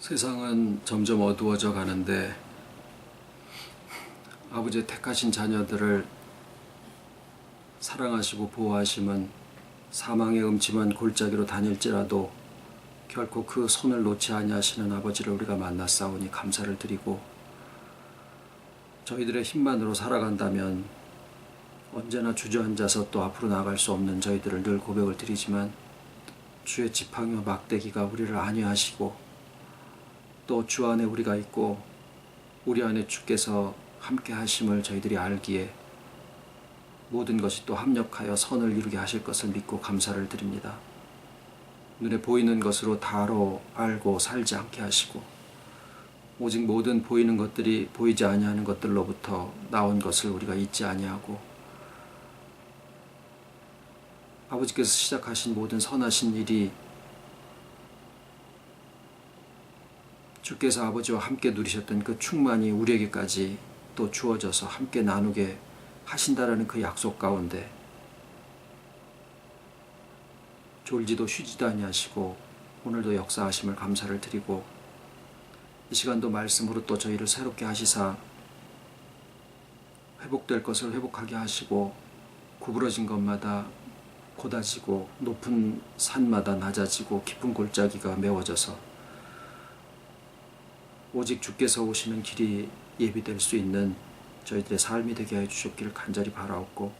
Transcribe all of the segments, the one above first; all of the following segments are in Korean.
세상은 점점 어두워져 가는데 아버지의 택하신 자녀들을 사랑하시고 보호하심은 사망의 음침한 골짜기로 다닐지라도 결코 그 손을 놓지 아니하시는 아버지를 우리가 만났사오니 감사를 드리고, 저희들의 힘만으로 살아간다면 언제나 주저앉아서 또 앞으로 나갈 수 없는 저희들을 늘 고백을 드리지만, 주의 지팡이와 막대기가 우리를 안위하시고 또 주 안에 우리가 있고 우리 안에 주께서 함께 하심을 저희들이 알기에 모든 것이 또 합력하여 선을 이루게 하실 것을 믿고 감사를 드립니다. 눈에 보이는 것으로 다로 알고 살지 않게 하시고, 오직 모든 보이는 것들이 보이지 아니하는 것들로부터 나온 것을 우리가 잊지 아니하고, 아버지께서 시작하신 모든 선하신 일이 주께서 아버지와 함께 누리셨던 그 충만이 우리에게까지 또 주어져서 함께 나누게 하신다라는 그 약속 가운데 졸지도 쉬지도 아니하시고 오늘도 역사하심을 감사를 드리고, 이 시간도 말씀으로 또 저희를 새롭게 하시사 회복될 것을 회복하게 하시고, 구부러진 것마다 곧아지고 높은 산마다 낮아지고 깊은 골짜기가 메워져서 오직 주께서 오시는 길이 예비될 수 있는 저희들의 삶이 되게 하여 주셨기를 간절히 바라옵고,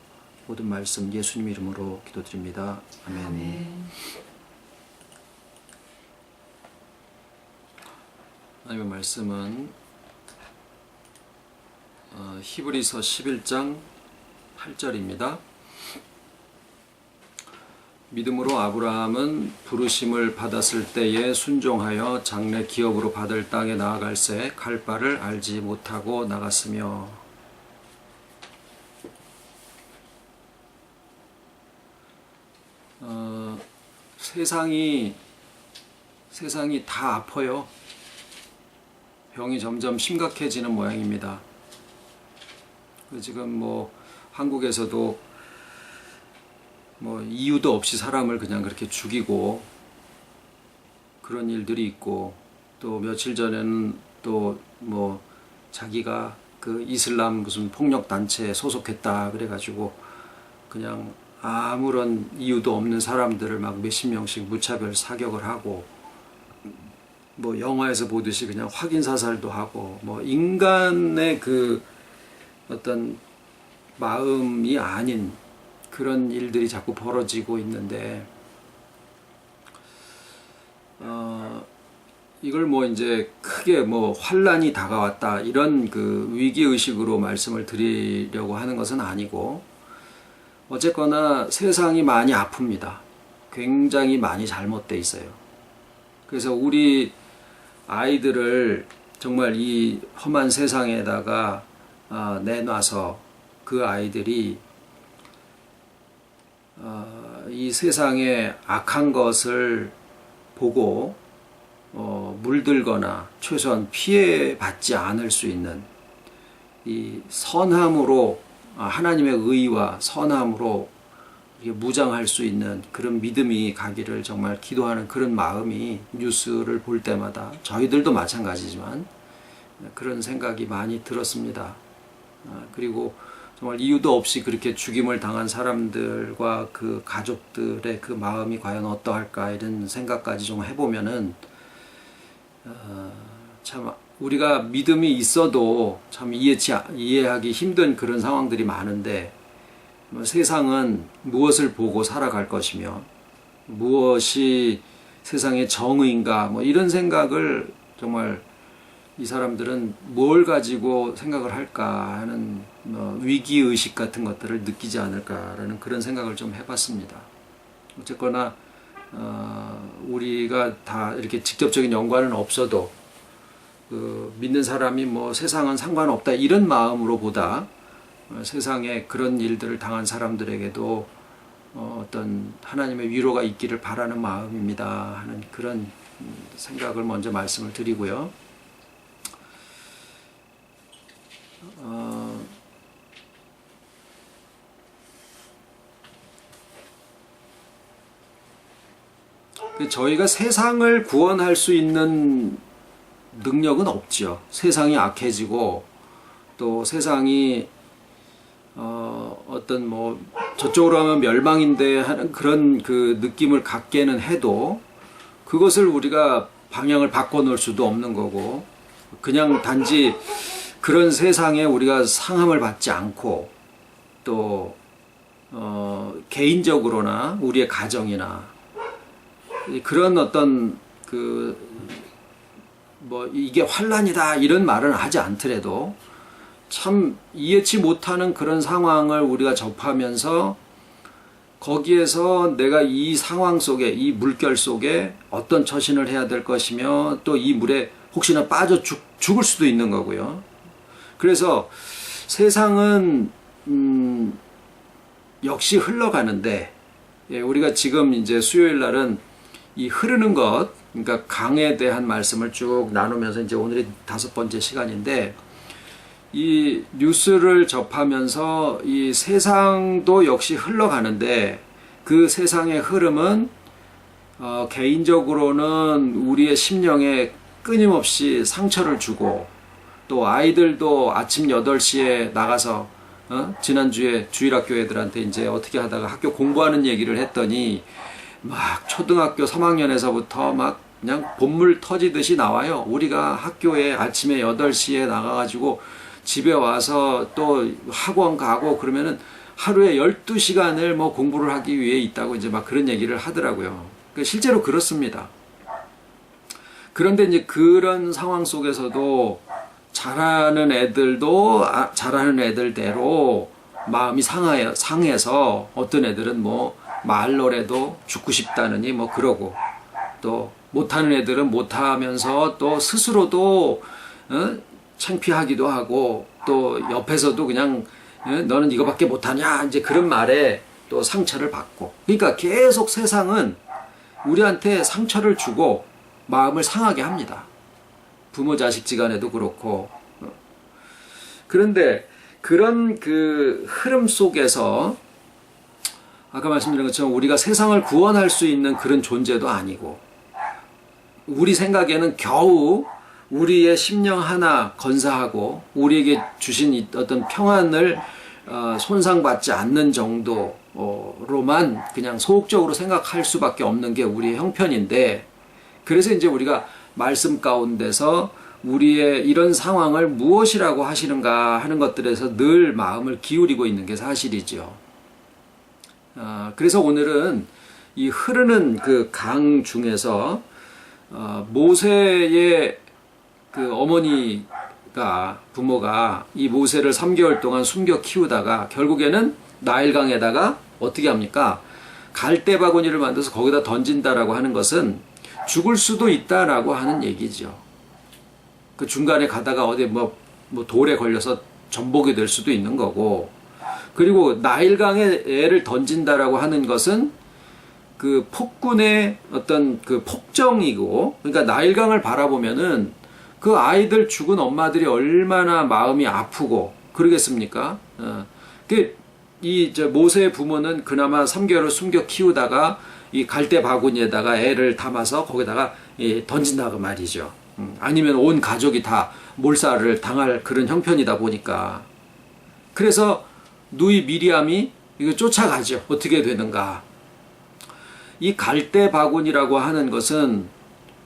모든 말씀 예수님 이름으로 기도드립니다. 아멘. 하나님의 말씀은 히브리서 11장 8절입니다. 믿음으로 아브라함은 부르심을 받았을 때에 순종하여 장래 기업으로 받을 땅에 나아갈새 갈 바를 알지 못하고 나갔으며. 세상이 다 아파요. 병이 점점 심각해지는 모양입니다. 지금 한국에서도 이유도 없이 사람을 그냥 그렇게 죽이고 그런 일들이 있고, 또 며칠 전에는 또 자기가 그 이슬람 무슨 폭력 단체에 소속했다 그래가지고 그냥 아무런 이유도 없는 사람들을 막 몇십 명씩 무차별 사격을 하고, 영화에서 보듯이 그냥 확인 사살도 하고, 인간의 그 어떤 마음이 아닌 그런 일들이 자꾸 벌어지고 있는데, 이걸 이제 크게 환란이 다가왔다 이런 그 위기의식으로 말씀을 드리려고 하는 것은 아니고, 어쨌거나 세상이 많이 아픕니다. 굉장히 많이 잘못되어 있어요. 그래서 우리 아이들을 정말 이 험한 세상에다가 내놔서 그 아이들이 이 세상의 악한 것을 보고 물들거나 최소한 피해받지 않을 수 있는 이 선함으로, 하나님의 의와 선함으로 무장할 수 있는 그런 믿음이 가기를 정말 기도하는 그런 마음이 뉴스를 볼 때마다, 저희들도 마찬가지지만 그런 생각이 많이 들었습니다. 그리고 정말 이유도 없이 그렇게 죽임을 당한 사람들과 그 가족들의 그 마음이 과연 어떠할까 이런 생각까지 좀 해보면은 참 우리가 믿음이 있어도 참 이해하기 힘든 그런 상황들이 많은데, 세상은 무엇을 보고 살아갈 것이며 무엇이 세상의 정의인가 이런 생각을 정말 이 사람들은 뭘 가지고 생각을 할까 하는 위기의식 같은 것들을 느끼지 않을까라는 그런 생각을 좀 해봤습니다. 어쨌거나 우리가 다 이렇게 직접적인 연관은 없어도 믿는 사람이 세상은 상관없다 이런 마음으로보다 세상에 그런 일들을 당한 사람들에게도 어떤 하나님의 위로가 있기를 바라는 마음입니다 하는 그런 생각을 먼저 말씀을 드리고요. 저희가 세상을 구원할 수 있는 능력은 없죠. 세상이 악해지고 또 세상이 어떤 뭐 저쪽으로 하면 멸망인데 하는 그런 그 느낌을 갖게는 해도 그것을 우리가 방향을 바꿔놓을 수도 없는 거고, 그냥 단지 그런 세상에 우리가 상함을 받지 않고 또 개인적으로나 우리의 가정이나 그런 어떤 그 뭐 이게 환란이다 이런 말은 하지 않더라도 참 이해치 못하는 그런 상황을 우리가 접하면서 거기에서 내가 이 상황 속에, 이 물결 속에 어떤 처신을 해야 될 것이며 또 이 물에 혹시나 빠져 죽을 수도 있는 거고요. 그래서 세상은 역시 흘러가는데, 우리가 지금 이제 수요일 날은 이 흐르는 것, 그러니까 강에 대한 말씀을 쭉 나누면서 이제 오늘이 5번째 시간인데, 이 뉴스를 접하면서 이 세상도 역시 흘러가는데 그 세상의 흐름은 개인적으로는 우리의 심령에 끊임없이 상처를 주고, 또 아이들도 아침 8시에 나가서 지난주에 주일학교 애들한테 이제 어떻게 하다가 학교 공부하는 얘기를 했더니 막 초등학교 3학년에서부터 막 그냥 본물 터지듯이 나와요. 우리가 학교에 아침에 8시에 나가가지고 집에 와서 또 학원 가고 그러면은 하루에 12시간을 뭐 공부를 하기 위해 있다고 이제 막 그런 얘기를 하더라고요. 실제로 그렇습니다. 그런데 이제 그런 상황 속에서도 잘하는 애들도 잘하는 애들대로 마음이 상해서 어떤 애들은 뭐 말로라도 죽고 싶다느니 뭐 그러고, 또 못하는 애들은 못하면서 또 스스로도 창피하기도 하고, 또 옆에서도 그냥 너는 이거밖에 못하냐 이제 그런 말에 또 상처를 받고, 그러니까 계속 세상은 우리한테 상처를 주고 마음을 상하게 합니다. 부모 자식 지간에도 그렇고. 그런데 그런 그 흐름 속에서 아까 말씀드린 것처럼 우리가 세상을 구원할 수 있는 그런 존재도 아니고, 우리 생각에는 겨우 우리의 심령 하나 건사하고 우리에게 주신 어떤 평안을 손상받지 않는 정도로만 그냥 소극적으로 생각할 수밖에 없는 게 우리의 형편인데, 그래서 이제 우리가 말씀 가운데서 우리의 이런 상황을 무엇이라고 하시는가 하는 것들에서 늘 마음을 기울이고 있는 게 사실이죠. 그래서 오늘은 이 흐르는 그 강 중에서 모세의 그 어머니가, 부모가 이 모세를 3개월 동안 숨겨 키우다가 결국에는 나일강에다가 어떻게 합니까? 갈대 바구니를 만들어서 거기다 던진다라고 하는 것은 죽을 수도 있다라고 하는 얘기죠. 그 중간에 가다가 어디 뭐 돌에 걸려서 전복이 될 수도 있는 거고, 그리고 나일강에 애를 던진다라고 하는 것은 그 폭군의 어떤 그 폭정이고, 그러니까 나일강을 바라보면은 그 아이들 죽은 엄마들이 얼마나 마음이 아프고 그러겠습니까? 이 모세의 부모는 그나마 3개월을 숨겨 키우다가 이 갈대 바구니에다가 애를 담아서 거기다가 던진다고 말이죠. 아니면 온 가족이 다 몰살을 당할 그런 형편이다 보니까. 그래서 누이 미리암이 이거 쫓아가죠. 어떻게 되는가? 이 갈대 바구니라고 하는 것은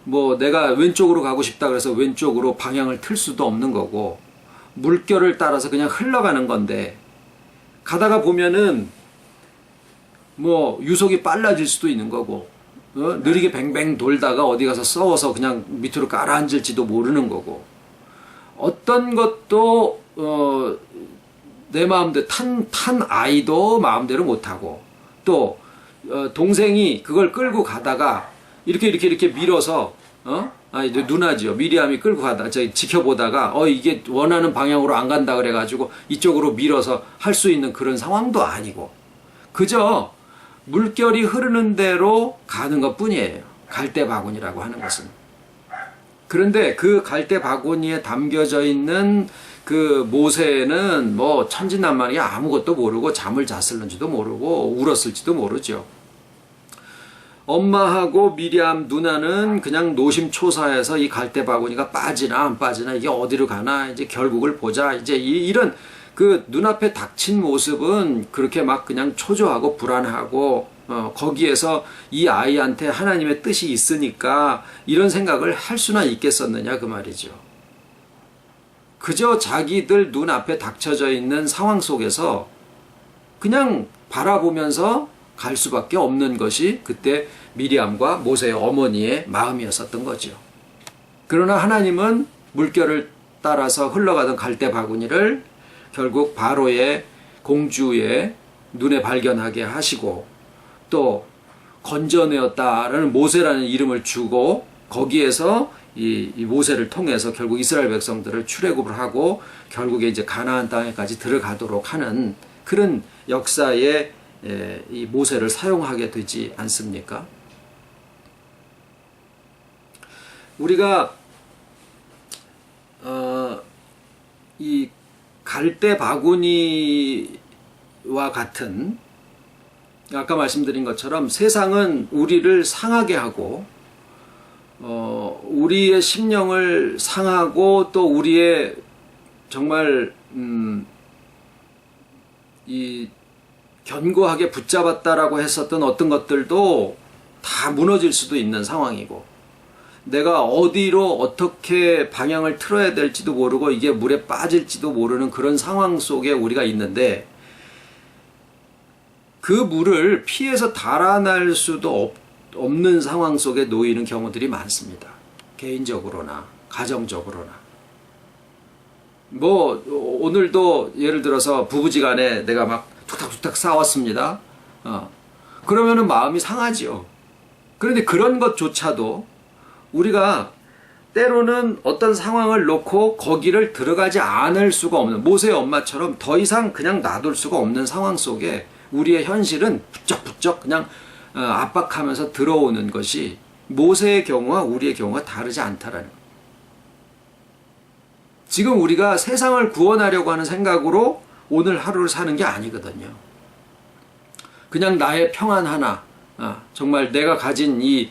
뭐 내가 왼쪽으로 가고 싶다 그래서 왼쪽으로 방향을 틀 수도 없는 거고, 물결을 따라서 그냥 흘러가는 건데, 가다가 보면은 뭐 유속이 빨라질 수도 있는 거고, 느리게 뱅뱅 돌다가 어디 가서 썩어서 그냥 밑으로 가라앉을지도 모르는 거고, 어떤 것도 내 마음대로 탄 아이도 마음대로 못하고, 또 동생이 그걸 끌고 가다가 이렇게 밀어서 누나지요. 미리암이 끌고 가다 지켜보다가 이게 원하는 방향으로 안 간다 그래가지고 이쪽으로 밀어서 할 수 있는 그런 상황도 아니고, 그저 물결이 흐르는 대로 가는 것 뿐이에요. 갈대 바구니라고 하는 것은. 그런데 그 갈대 바구니에 담겨져 있는 그 모세는 뭐 천진난만하게 아무것도 모르고 잠을 잤을는지도 모르고 울었을지도 모르죠. 엄마하고 미리암 누나는 그냥 노심초사해서 이 갈대 바구니가 빠지나 안 빠지나 이게 어디로 가나 이제 결국을 보자 이제 이런 그 눈앞에 닥친 모습은 그렇게 막 그냥 초조하고 불안하고 거기에서 이 아이한테 하나님의 뜻이 있으니까 이런 생각을 할 수나 있겠었느냐 그 말이죠. 그저 자기들 눈앞에 닥쳐져 있는 상황 속에서 그냥 바라보면서 갈 수밖에 없는 것이 그때 미리암과 모세의 어머니의 마음이었었던 거죠. 그러나 하나님은 물결을 따라서 흘러가던 갈대 바구니를 결국 바로의 공주의 눈에 발견하게 하시고 또 건져내었다라는 모세라는 이름을 주고 거기에서 이 모세를 통해서 결국 이스라엘 백성들을 출애굽을 하고 결국에 이제 가나안 땅에까지 들어가도록 하는 그런 역사에 이 모세를 사용하게 되지 않습니까? 우리가 이 갈대 바구니와 같은 아까 말씀드린 것처럼 세상은 우리를 상하게 하고 우리의 심령을 상하고 또 우리의 정말 이 견고하게 붙잡았다라고 했었던 어떤 것들도 다 무너질 수도 있는 상황이고 내가 어디로 어떻게 방향을 틀어야 될지도 모르고 이게 물에 빠질지도 모르는 그런 상황 속에 우리가 있는데 그 물을 피해서 달아날 수도 없는 상황 속에 놓이는 경우들이 많습니다. 개인적으로나 가정적으로나 뭐 오늘도 예를 들어서 부부지간에 내가 막 툭탁툭탁 싸웠습니다. 그러면은 마음이 상하지요. 그런데 그런 것조차도 우리가 때로는 어떤 상황을 놓고 거기를 들어가지 않을 수가 없는 모세의 엄마처럼 더 이상 그냥 놔둘 수가 없는 상황 속에 우리의 현실은 부쩍부쩍 그냥 압박하면서 들어오는 것이 모세의 경우와 우리의 경우가 다르지 않다라는 것. 지금 우리가 세상을 구원하려고 하는 생각으로 오늘 하루를 사는 게 아니거든요. 그냥 나의 평안 하나, 정말 내가 가진 이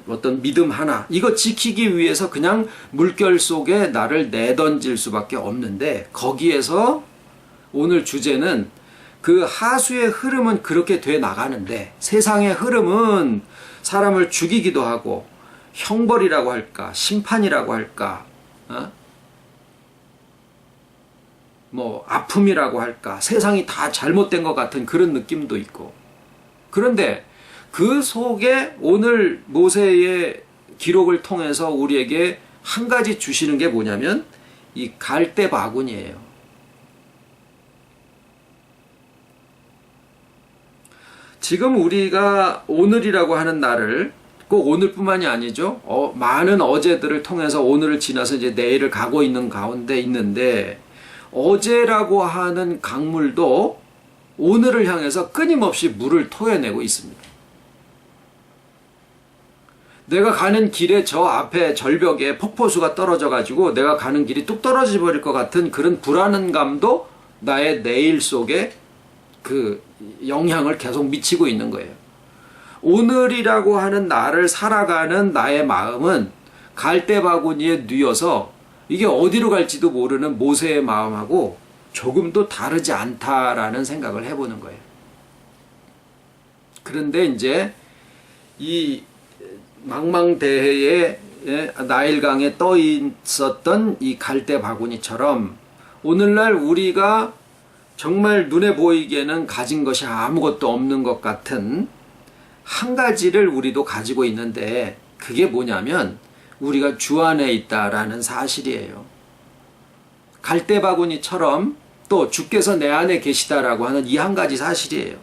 어떤 믿음 하나, 이거 지키기 위해서 그냥 물결 속에 나를 내던질 수밖에 없는데 거기에서 오늘 주제는 그 하수의 흐름은 그렇게 돼 나가는데 세상의 흐름은 사람을 죽이기도 하고 형벌이라고 할까, 심판이라고 할까, 뭐 아픔이라고 할까, 세상이 다 잘못된 것 같은 그런 느낌도 있고 그런데 그 속에 오늘 모세의 기록을 통해서 우리에게 한 가지 주시는 게 뭐냐면 이 갈대 바구니예요. 지금 우리가 오늘이라고 하는 날을 꼭 오늘뿐만이 아니죠. 많은 어제들을 통해서 오늘을 지나서 이제 내일을 가고 있는 가운데 있는데 어제라고 하는 강물도 오늘을 향해서 끊임없이 물을 토해내고 있습니다. 내가 가는 길에 저 앞에 절벽에 폭포수가 떨어져 가지고 내가 가는 길이 뚝 떨어져 버릴 것 같은 그런 불안감도 나의 내일 속에 그 영향을 계속 미치고 있는 거예요. 오늘이라고 하는 나를 살아가는 나의 마음은 갈대 바구니에 뉘어서 이게 어디로 갈지도 모르는 모세의 마음하고 조금도 다르지 않다라는 생각을 해보는 거예요. 그런데 이제 이 망망대해에 나일강에 떠 있었던 이 갈대 바구니처럼 오늘날 우리가 정말 눈에 보이기에는 가진 것이 아무것도 없는 것 같은 한 가지를 우리도 가지고 있는데 그게 뭐냐면 우리가 주 안에 있다라는 사실이에요. 갈대 바구니처럼 또 주께서 내 안에 계시다라고 하는 이 한 가지 사실이에요.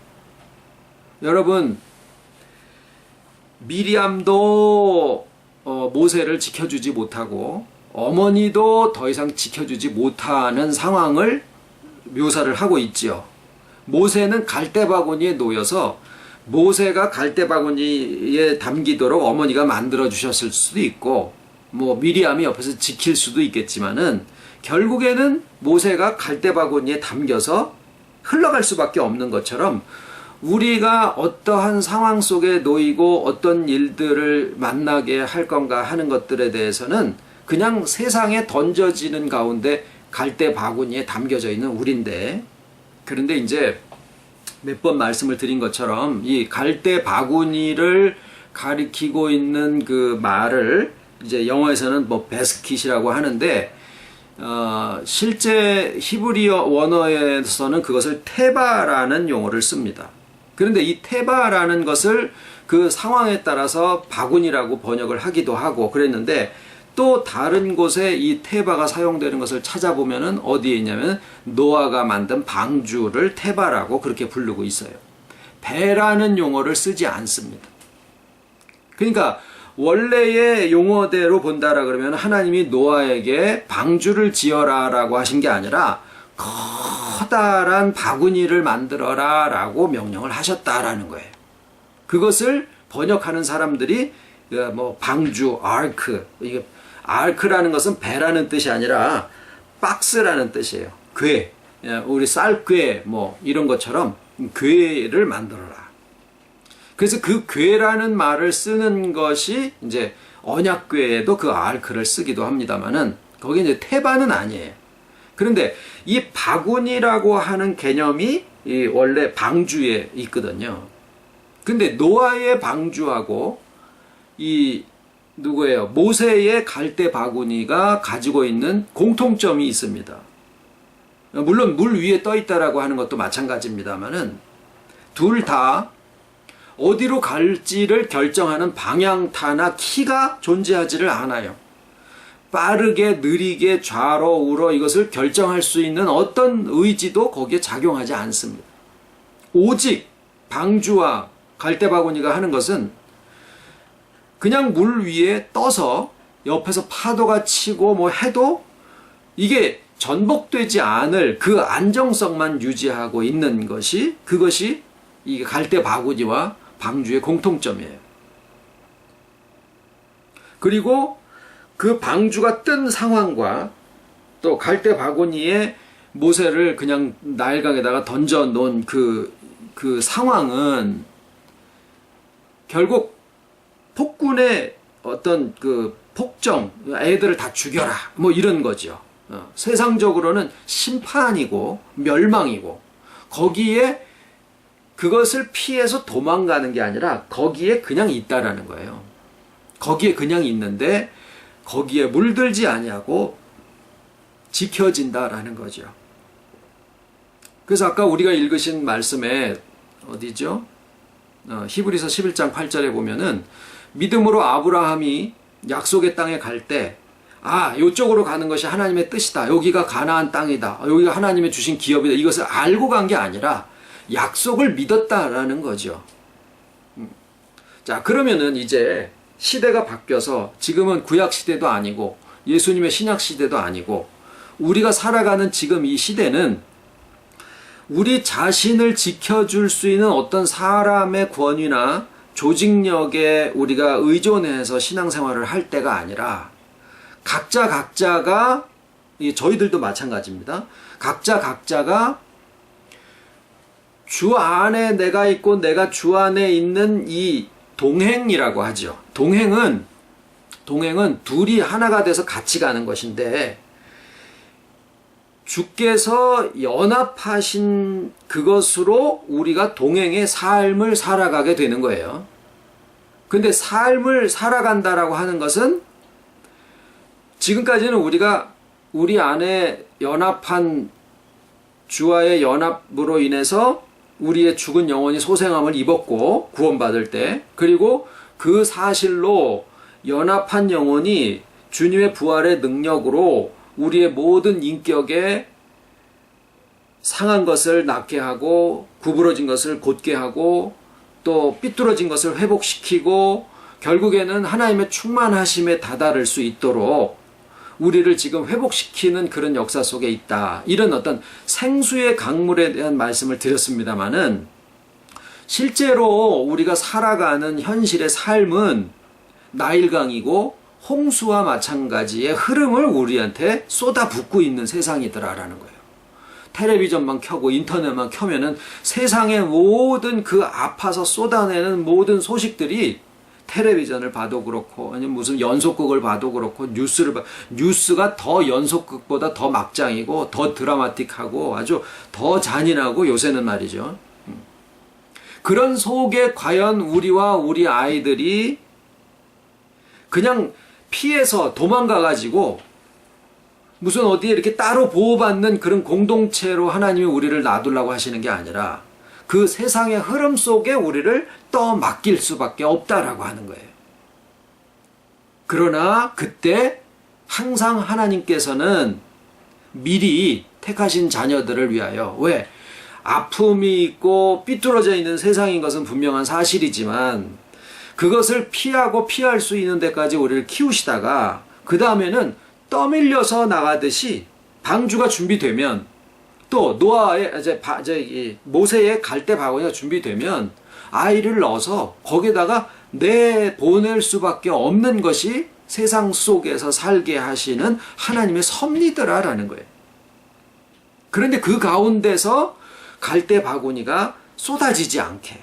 여러분, 미리암도 모세를 지켜주지 못하고 어머니도 더 이상 지켜주지 못하는 상황을 묘사를 하고 있지요. 모세는 갈대 바구니에 놓여서 모세가 갈대 바구니에 담기도록 어머니가 만들어 주셨을 수도 있고 뭐 미리암이 옆에서 지킬 수도 있겠지만은 결국에는 모세가 갈대 바구니에 담겨서 흘러갈 수밖에 없는 것처럼 우리가 어떠한 상황 속에 놓이고 어떤 일들을 만나게 할 건가 하는 것들에 대해서는 그냥 세상에 던져지는 가운데 갈대 바구니에 담겨져 있는 우리인데, 그런데 이제 몇 번 말씀을 드린 것처럼 이 갈대 바구니를 가리키고 있는 그 말을 이제 영어에서는 뭐 베스킷이라고 하는데, 실제 히브리어 원어에서는 그것을 테바라는 용어를 씁니다. 그런데 이 테바라는 것을 그 상황에 따라서 바구니라고 번역을 하기도 하고 그랬는데, 또 다른 곳에 이 테바가 사용되는 것을 찾아보면은 어디에 있냐면 노아가 만든 방주를 테바라고 그렇게 부르고 있어요. 배라는 용어를 쓰지 않습니다. 그러니까 원래의 용어대로 본다라 그러면 하나님이 노아에게 방주를 지어라 라고 하신 게 아니라 커다란 바구니를 만들어라 라고 명령을 하셨다라는 거예요. 그것을 번역하는 사람들이 뭐 방주, 아크, 이게 아크라는 것은 배라는 뜻이 아니라 박스라는 뜻이에요. 궤, 우리 쌀궤 뭐 이런 것처럼 궤를 만들어라. 그래서 그 궤라는 말을 쓰는 것이 이제 언약궤에도 그 아크를 쓰기도 합니다만은 거기 이제 테바는 아니에요. 그런데 이 바구니라고 하는 개념이 원래 방주에 있거든요. 근데 노아의 방주하고 이 누구예요? 모세의 갈대 바구니가 가지고 있는 공통점이 있습니다. 물론 물 위에 떠 있다라고 하는 것도 마찬가지입니다만은 둘 다 어디로 갈지를 결정하는 방향타나 키가 존재하지를 않아요. 빠르게 느리게 좌로 우로 이것을 결정할 수 있는 어떤 의지도 거기에 작용하지 않습니다. 오직 방주와 갈대 바구니가 하는 것은 그냥 물 위에 떠서 옆에서 파도가 치고 뭐 해도 이게 전복되지 않을 그 안정성만 유지하고 있는 것이, 그것이 이 갈대 바구니와 방주의 공통점이에요. 그리고 그 방주가 뜬 상황과 또 갈대 바구니에 모세를 그냥 나일강에다가 던져 놓은 그 상황은 결국 폭군의 어떤 그 폭정, 애들을 다 죽여라 뭐 이런 거죠. 세상적으로는 심판이고 멸망이고, 거기에 그것을 피해서 도망가는 게 아니라 거기에 그냥 있다라는 거예요. 거기에 그냥 있는데 거기에 물들지 아니하고 지켜진다라는 거죠. 그래서 아까 우리가 읽으신 말씀에 어디죠? 히브리서 11장 8절에 보면은 믿음으로 아브라함이 약속의 땅에 갈 때, 이쪽으로 가는 것이 하나님의 뜻이다. 여기가 가나안 땅이다. 여기가 하나님의 주신 기업이다. 이것을 알고 간 게 아니라 약속을 믿었다라는 거죠. 자, 그러면은 이제 시대가 바뀌어서 지금은 구약 시대도 아니고 예수님의 신약 시대도 아니고 우리가 살아가는 지금 이 시대는 우리 자신을 지켜줄 수 있는 어떤 사람의 권위나 조직력에 우리가 의존해서 신앙생활을 할 때가 아니라 각자가, 저희들도 마찬가지입니다. 각자가 주 안에 내가 있고 내가 주 안에 있는 이 동행이라고 하죠. 동행은 둘이 하나가 돼서 같이 가는 것인데, 주께서 연합하신 그것으로 우리가 동행의 삶을 살아가게 되는 거예요. 근데 삶을 살아간다라고 하는 것은 지금까지는 우리가 우리 안에 연합한 주와의 연합으로 인해서 우리의 죽은 영혼이 소생함을 입었고 구원받을 때, 그리고 그 사실로 연합한 영혼이 주님의 부활의 능력으로 우리의 모든 인격에 상한 것을 낫게 하고 구부러진 것을 곧게 하고 또 삐뚤어진 것을 회복시키고 결국에는 하나님의 충만하심에 다다를 수 있도록 우리를 지금 회복시키는 그런 역사 속에 있다. 이런 어떤 생수의 강물에 대한 말씀을 드렸습니다마는 실제로 우리가 살아가는 현실의 삶은 나일강이고 홍수와 마찬가지의 흐름을 우리한테 쏟아붓고 있는 세상이더라라는 거예요. 텔레비전만 켜고 인터넷만 켜면은 세상의 모든 그 아파서 쏟아내는 모든 소식들이 텔레비전을 봐도 그렇고 아니면 무슨 연속극을 봐도 그렇고 뉴스가 더 연속극보다 더 막장이고 더 드라마틱하고 아주 더 잔인하고 요새는 말이죠. 그런 속에 과연 우리와 우리 아이들이 그냥 피해서 도망가가지고 무슨 어디에 이렇게 따로 보호받는 그런 공동체로 하나님이 우리를 놔두려고 하시는 게 아니라 그 세상의 흐름 속에 우리를 떠맡길 수밖에 없다라고 하는 거예요. 그러나 그때 항상 하나님께서는 미리 택하신 자녀들을 위하여 왜? 아픔이 있고 삐뚤어져 있는 세상인 것은 분명한 사실이지만 그것을 피하고 피할 수 있는 데까지 우리를 키우시다가 그 다음에는 떠밀려서 나가듯이 방주가 준비되면 또 노아의 모세의 갈대 바구니가 준비되면 아이를 넣어서 거기다가 내보낼 수밖에 없는 것이 세상 속에서 살게 하시는 하나님의 섭리더라라는 거예요. 그런데 그 가운데서 갈대 바구니가 쏟아지지 않게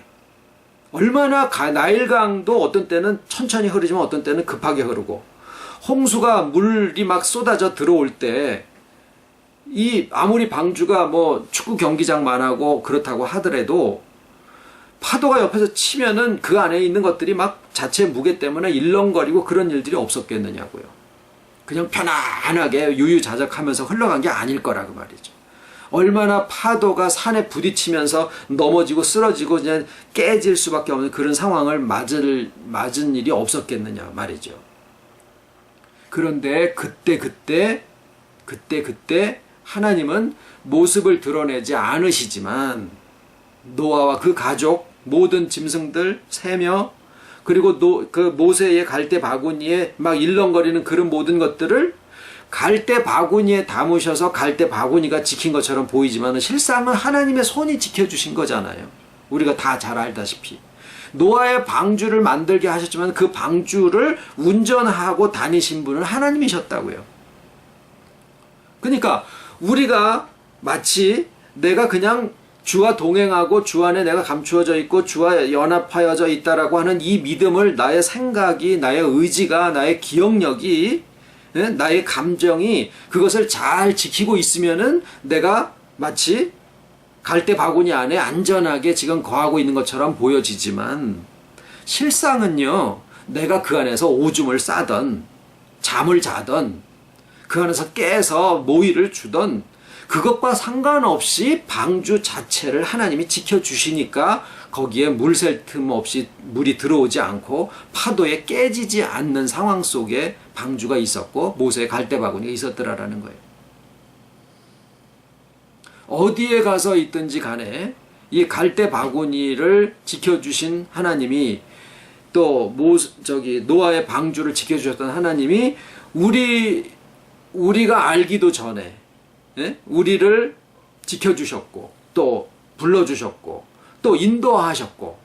얼마나 나일강도 어떤 때는 천천히 흐르지만 어떤 때는 급하게 흐르고 홍수가 물이 막 쏟아져 들어올 때 이 아무리 방주가 뭐 축구 경기장만 하고 그렇다고 하더라도 파도가 옆에서 치면은 그 안에 있는 것들이 막 자체 무게 때문에 일렁거리고 그런 일들이 없었겠느냐고요. 그냥 편안하게 유유자적하면서 흘러간 게 아닐 거라고 말이죠. 얼마나 파도가 산에 부딪히면서 넘어지고 쓰러지고 그냥 깨질 수밖에 없는 그런 상황을 맞은 일이 없었겠느냐 말이죠. 그런데 그때 하나님은 모습을 드러내지 않으시지만 노아와 그 가족 모든 짐승들 세며 그리고 그 모세의 갈대 바구니에 막 일렁거리는 그런 모든 것들을 갈대 바구니에 담으셔서 갈대 바구니가 지킨 것처럼 보이지만 실상은 하나님의 손이 지켜주신 거잖아요. 우리가 다 잘 알다시피 노아의 방주를 만들게 하셨지만 그 방주를 운전하고 다니신 분은 하나님이셨다고요. 그러니까 우리가 마치 내가 그냥 주와 동행하고 주 안에 내가 감추어져 있고 주와 연합하여져 있다라고 하는 이 믿음을 나의 생각이, 나의 의지가, 나의 기억력이, 나의 감정이 그것을 잘 지키고 있으면은 내가 마치 갈대 바구니 안에 안전하게 지금 거하고 있는 것처럼 보여지지만 실상은요, 내가 그 안에서 오줌을 싸던 잠을 자던 그 안에서 깨서 모이를 주던 그것과 상관없이 방주 자체를 하나님이 지켜주시니까 거기에 물 셀 틈 없이 물이 들어오지 않고 파도에 깨지지 않는 상황 속에 방주가 있었고 모세의 갈대 바구니가 있었더라라는 거예요. 어디에 가서 있든지 간에 이 갈대 바구니를 지켜주신 하나님이 또 노아의 방주를 지켜주셨던 하나님이 우리가 알기도 전에 우리를 지켜주셨고 또 불러주셨고 또 인도하셨고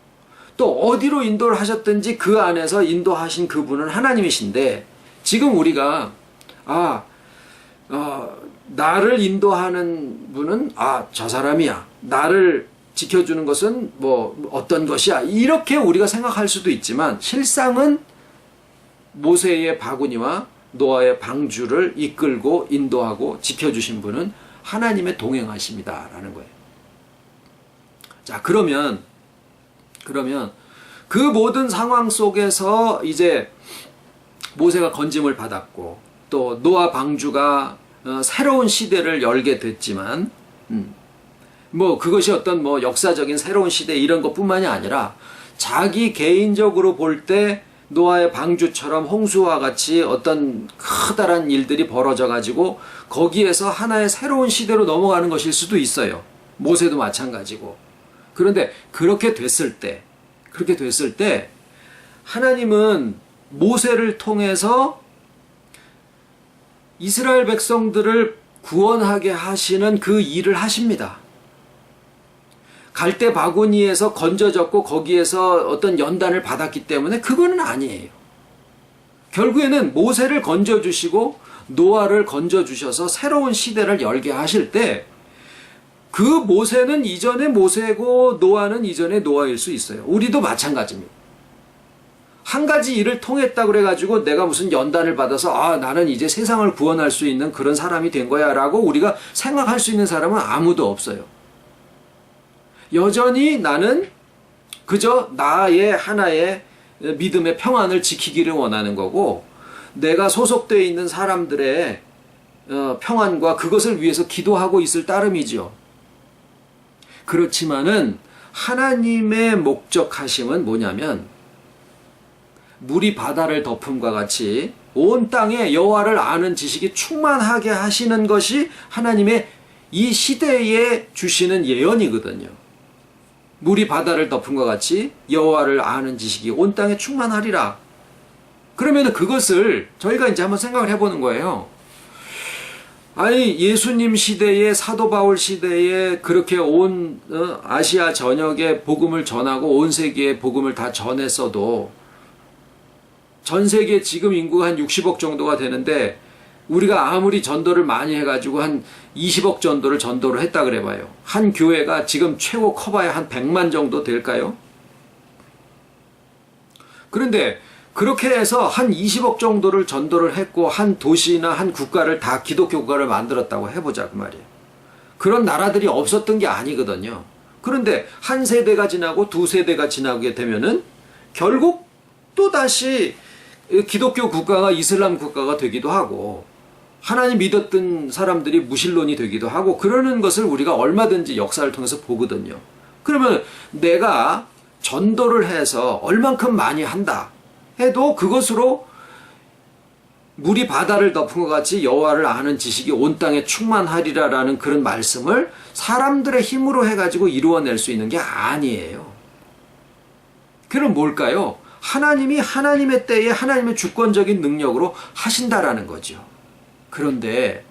또 어디로 인도를 하셨든지 그 안에서 인도하신 그분은 하나님이신데 지금 우리가 나를 인도하는 분은 저 사람이야, 나를 지켜주는 것은 뭐 어떤 것이야, 이렇게 우리가 생각할 수도 있지만 실상은 모세의 바구니와 노아의 방주를 이끌고 인도하고 지켜주신 분은 하나님의 동행하심이다라는 거예요. 자, 그러면 그 모든 상황 속에서 이제 모세가 건짐을 받았고 또 노아 방주가 새로운 시대를 열게 됐지만 뭐 그것이 어떤 뭐 역사적인 새로운 시대 이런 것뿐만이 아니라 자기 개인적으로 볼 때 노아의 방주처럼 홍수와 같이 어떤 커다란 일들이 벌어져 가지고 거기에서 하나의 새로운 시대로 넘어가는 것일 수도 있어요. 모세도 마찬가지고. 그런데 그렇게 됐을 때 하나님은 모세를 통해서 이스라엘 백성들을 구원하게 하시는 그 일을 하십니다. 갈대 바구니에서 건져졌고 거기에서 어떤 연단을 받았기 때문에 그거는 아니에요. 결국에는 모세를 건져주시고 노아를 건져주셔서 새로운 시대를 열게 하실 때 그 모세는 이전의 모세고 노아는 이전의 노아일 수 있어요. 우리도 마찬가지입니다. 한 가지 일을 통했다고 그래가지고 내가 무슨 연단을 받아서 나는 이제 세상을 구원할 수 있는 그런 사람이 된 거야 라고 우리가 생각할 수 있는 사람은 아무도 없어요. 여전히 나는 그저 나의 하나의 믿음의 평안을 지키기를 원하는 거고, 내가 소속되어 있는 사람들의 평안과 그것을 위해서 기도하고 있을 따름이죠. 그렇지만은 하나님의 목적하심은 뭐냐면, 물이 바다를 덮음과 같이 온 땅에 여호와를 아는 지식이 충만하게 하시는 것이 하나님의 이 시대에 주시는 예언이거든요. 물이 바다를 덮음과 같이 여호와를 아는 지식이 온 땅에 충만하리라. 그러면 그것을 저희가 이제 한번 생각을 해보는 거예요. 아니, 예수님 시대에, 사도 바울 시대에 그렇게 온 아시아 전역에 복음을 전하고 온 세계에 복음을 다 전했어도 전 세계 지금 인구가 한 60억 정도가 되는데, 우리가 아무리 전도를 많이 해가지고 한 20억 전도를 전도를 했다 그래봐요. 한 교회가 지금 최고 커봐야 한 100만 정도 될까요? 그런데 그렇게 해서 한 20억 정도를 전도를 했고 한 도시나 한 국가를 다 기독교 국가를 만들었다고 해보자 그 말이에요. 그런 나라들이 없었던 게 아니거든요. 그런데 한 세대가 지나고 두 세대가 지나게 되면은 결국 또다시 기독교 국가가 이슬람 국가가 되기도 하고, 하나님 믿었던 사람들이 무신론이 되기도 하고, 그러는 것을 우리가 얼마든지 역사를 통해서 보거든요. 그러면 내가 전도를 해서 얼만큼 많이 한다 해도 그것으로 물이 바다를 덮은 것 같이 여호와를 아는 지식이 온 땅에 충만하리라라는 그런 말씀을 사람들의 힘으로 해가지고 이루어낼 수 있는 게 아니에요. 그럼 뭘까요? 하나님이 하나님의 때에 하나님의 주권적인 능력으로 하신다라는 거죠. 그런데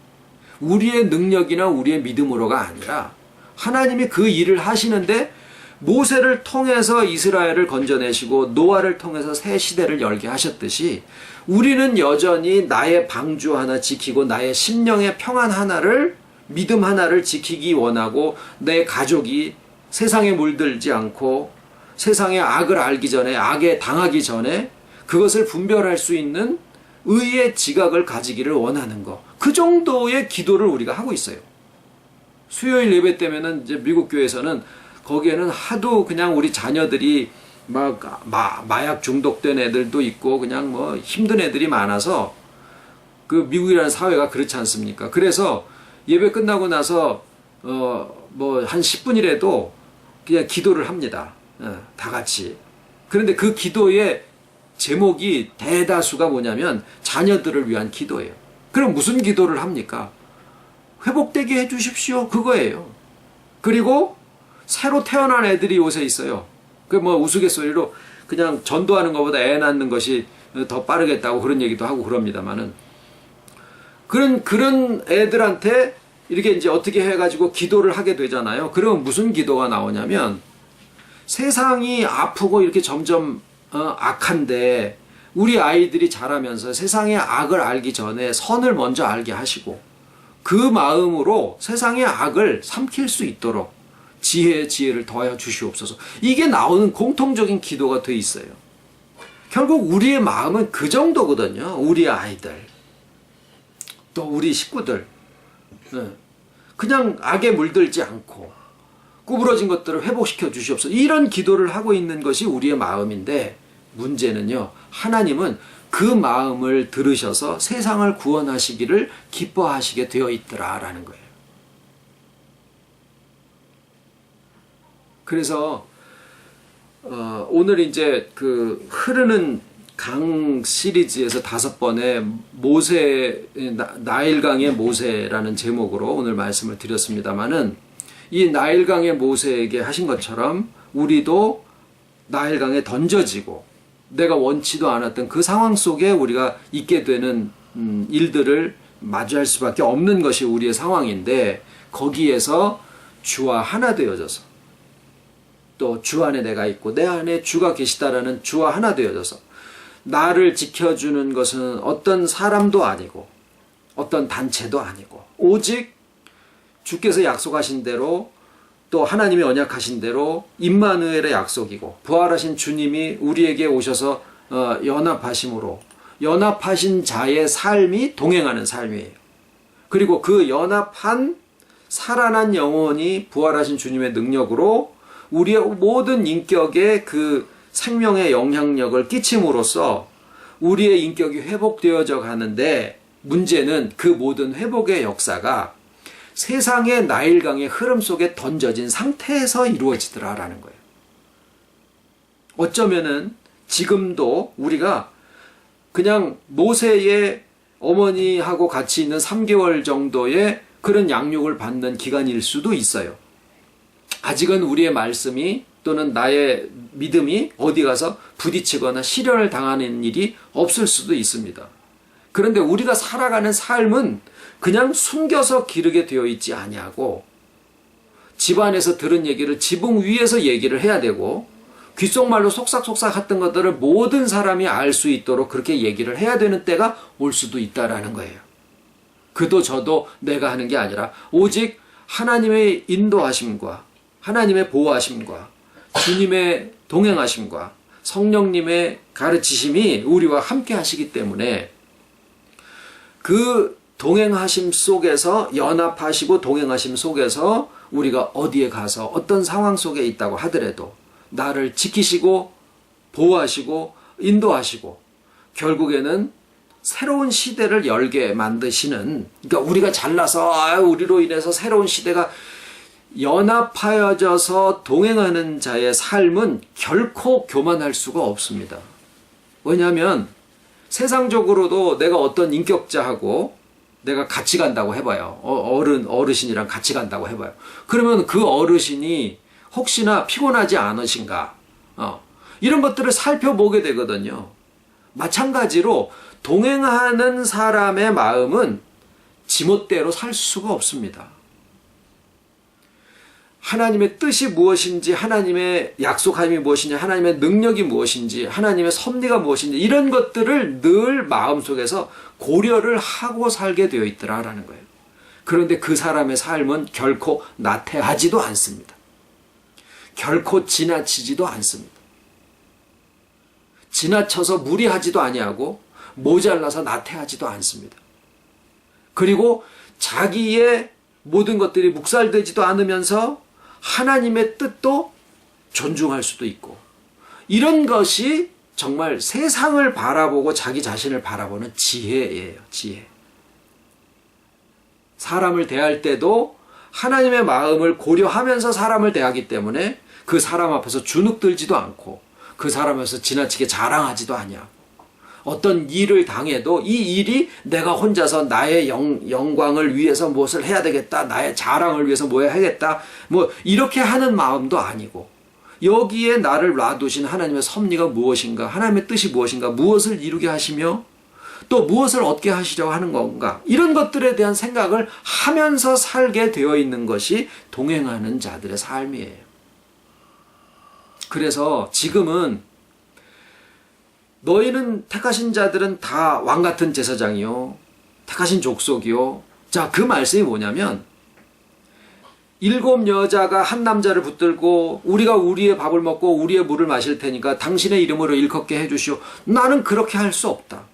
우리의 능력이나 우리의 믿음으로가 아니라 하나님이 그 일을 하시는데, 모세를 통해서 이스라엘을 건져내시고 노아를 통해서 새 시대를 열게 하셨듯이 우리는 여전히 나의 방주 하나 지키고 나의 심령의 평안 하나를, 믿음 하나를 지키기 원하고, 내 가족이 세상에 물들지 않고 세상의 악을 알기 전에, 악에 당하기 전에 그것을 분별할 수 있는 의의 지각을 가지기를 원하는 것, 그 정도의 기도를 우리가 하고 있어요. 수요일 예배 때면은 이제 미국 교회에서는 거기에는 하도 그냥 우리 자녀들이 막 마약 중독된 애들도 있고 그냥 뭐 힘든 애들이 많아서, 그 미국이라는 사회가 그렇지 않습니까? 그래서 예배 끝나고 나서 뭐 한 10분이라도 그냥 기도를 합니다. 다 같이. 그런데 그 기도의 제목이 대다수가 뭐냐면 자녀들을 위한 기도예요. 그럼 무슨 기도를 합니까? 회복되게 해주십시오, 그거예요. 그리고 새로 태어난 애들이 요새 있어요. 그 뭐 우스갯소리로 그냥 전도하는 것보다 애 낳는 것이 더 빠르겠다고 그런 얘기도 하고 그럽니다만은, 그런 애들한테 이렇게 이제 어떻게 해가지고 기도를 하게 되잖아요. 그러면 무슨 기도가 나오냐면, 세상이 아프고 이렇게 점점 악한데 우리 아이들이 자라면서 세상의 악을 알기 전에 선을 먼저 알게 하시고, 그 마음으로 세상의 악을 삼킬 수 있도록 지혜를 더하여 주시옵소서. 이게 나오는 공통적인 기도가 돼 있어요. 결국 우리의 마음은 그 정도거든요. 우리 아이들, 또 우리 식구들, 그냥 악에 물들지 않고 구부러진 것들을 회복시켜 주시옵소서. 이런 기도를 하고 있는 것이 우리의 마음인데, 문제는요, 하나님은 그 마음을 들으셔서 세상을 구원하시기를 기뻐하시게 되어 있더라라는 거예요. 그래서 오늘 이제 그 흐르는 강 시리즈에서 5번의 모세, 나일강의 모세라는 제목으로 오늘 말씀을 드렸습니다마는, 이 나일강의 모세에게 하신 것처럼 우리도 나일강에 던져지고 내가 원치도 않았던 그 상황 속에 우리가 있게 되는 일들을 마주할 수밖에 없는 것이 우리의 상황인데, 거기에서 주와 하나 되어져서, 또 주 안에 내가 있고 내 안에 주가 계시다라는 주와 하나 되어져서, 나를 지켜주는 것은 어떤 사람도 아니고 어떤 단체도 아니고 오직 주께서 약속하신 대로 또 하나님이 언약하신 대로 임마누엘의 약속이고 부활하신 주님이 우리에게 오셔서 연합하심으로 연합하신 자의 삶이 동행하는 삶이에요. 그리고 그 연합한 살아난 영혼이 부활하신 주님의 능력으로 우리의 모든 인격에 그 생명의 영향력을 끼침으로써 우리의 인격이 회복되어져 가는데, 문제는 그 모든 회복의 역사가 세상의 나일강의 흐름 속에 던져진 상태에서 이루어지더라라는 거예요. 어쩌면은 지금도 우리가 그냥 모세의 어머니하고 같이 있는 3개월 정도의 그런 양육을 받는 기간일 수도 있어요. 아직은 우리의 말씀이 또는 나의 믿음이 어디 가서 부딪히거나 시련을 당하는 일이 없을 수도 있습니다. 그런데 우리가 살아가는 삶은 그냥 숨겨서 기르게 되어 있지 아니하고, 집안에서 들은 얘기를 지붕 위에서 얘기를 해야 되고, 귓속말로 속삭속삭 했던 것들을 모든 사람이 알 수 있도록 그렇게 얘기를 해야 되는 때가 올 수도 있다라는 거예요. 그도 저도 내가 하는 게 아니라 오직 하나님의 인도하심과 하나님의 보호하심과 주님의 동행하심과 성령님의 가르치심이 우리와 함께 하시기 때문에, 그 동행하심 속에서, 연합하시고 동행하심 속에서 우리가 어디에 가서 어떤 상황 속에 있다고 하더라도 나를 지키시고 보호하시고 인도하시고 결국에는 새로운 시대를 열게 만드시는, 그러니까 우리가 잘나서 우리로 인해서 새로운 시대가 연합하여져서 동행하는 자의 삶은 결코 교만할 수가 없습니다. 왜냐하면 세상적으로도 내가 어떤 인격자하고 내가 같이 간다고 해봐요. 어르신이랑 같이 간다고 해봐요. 그러면 그 어르신이 혹시나 피곤하지 않으신가? 이런 것들을 살펴보게 되거든요. 마찬가지로 동행하는 사람의 마음은 지멋대로 살 수가 없습니다. 하나님의 뜻이 무엇인지, 하나님의 약속함이 무엇인지, 하나님의 능력이 무엇인지, 하나님의 섭리가 무엇인지, 이런 것들을 늘 마음속에서 고려를 하고 살게 되어 있더라라는 거예요. 그런데 그 사람의 삶은 결코 나태하지도 않습니다. 결코 지나치지도 않습니다. 지나쳐서 무리하지도 아니하고 모자라서 나태하지도 않습니다. 그리고 자기의 모든 것들이 묵살되지도 않으면서 하나님의 뜻도 존중할 수도 있고, 이런 것이 정말 세상을 바라보고 자기 자신을 바라보는 지혜예요. 지혜. 사람을 대할 때도 하나님의 마음을 고려하면서 사람을 대하기 때문에 그 사람 앞에서 주눅들지도 않고 그 사람 앞에서 지나치게 자랑하지도 아니하고, 어떤 일을 당해도 이 일이 내가 혼자서 나의 영광을 위해서 무엇을 해야 되겠다, 나의 자랑을 위해서 뭐 해야겠다, 뭐 이렇게 하는 마음도 아니고, 여기에 나를 놔두신 하나님의 섭리가 무엇인가, 하나님의 뜻이 무엇인가, 무엇을 이루게 하시며 또 무엇을 얻게 하시려고 하는 건가, 이런 것들에 대한 생각을 하면서 살게 되어 있는 것이 동행하는 자들의 삶이에요. 그래서 지금은 너희는 택하신 자들은 다 왕같은 제사장이요, 택하신 족속이요. 자, 그 말씀이 뭐냐면 7 여자가 한 남자를 붙들고 우리가 우리의 밥을 먹고 우리의 물을 마실 테니까 당신의 이름으로 일컫게 해주시오. 나는 그렇게 할 수 없다.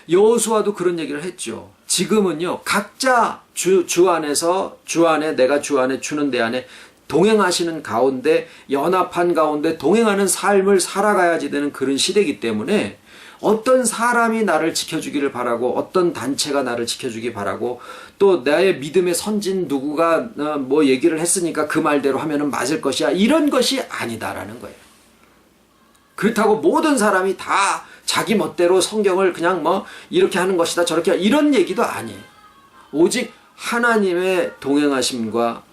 여호수아도 그런 얘기를 했죠. 지금은요, 각자 주 안에서, 주 안에, 내가 주 안에, 주는 내 안에 동행하시는 가운데, 연합한 가운데 동행하는 삶을 살아가야지 되는 그런 시대이기 때문에 어떤 사람이 나를 지켜주기를 바라고 어떤 단체가 나를 지켜주기 바라고 또 나의 믿음의 선진 누구가 뭐 얘기를 했으니까 그 말대로 하면은 맞을 것이야, 이런 것이 아니다라는 거예요. 그렇다고 모든 사람이 다 자기 멋대로 성경을 그냥 뭐 이렇게 하는 것이다, 저렇게 이런 얘기도 아니에요. 오직 하나님의 동행하심과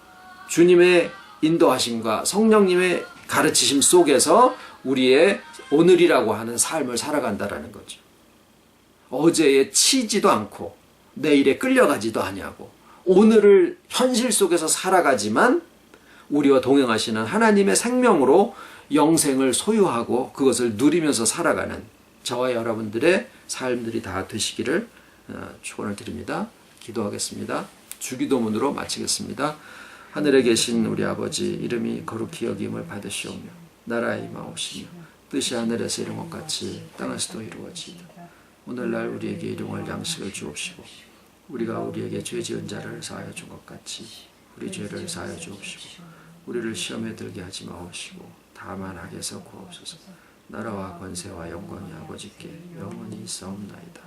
주님의 인도하심과 성령님의 가르치심 속에서 우리의 오늘이라고 하는 삶을 살아간다라는 거죠. 어제에 치지도 않고 내일에 끌려가지도 아니하고 오늘을 현실 속에서 살아가지만 우리와 동행하시는 하나님의 생명으로 영생을 소유하고 그것을 누리면서 살아가는 저와 여러분들의 삶들이 다 되시기를 축원을 드립니다. 기도하겠습니다. 주기도문으로 마치겠습니다. 하늘에 계신 우리 아버지 이름이 거룩히 여김을 받으시오며 나라의 임하옵시며 뜻이 하늘에서 이룬 것 같이 땅에서도 이루어지이다. 오늘날 우리에게 일용할 양식을 주옵시고 우리가 우리에게 죄 지은 자를 사하여 준 것 같이 우리 죄를 사하여 주옵시고 우리를 시험에 들게 하지 마옵시고 다만 악에서 구하옵소서. 나라와 권세와 영광이 아버지께 영원히 있사옵나이다.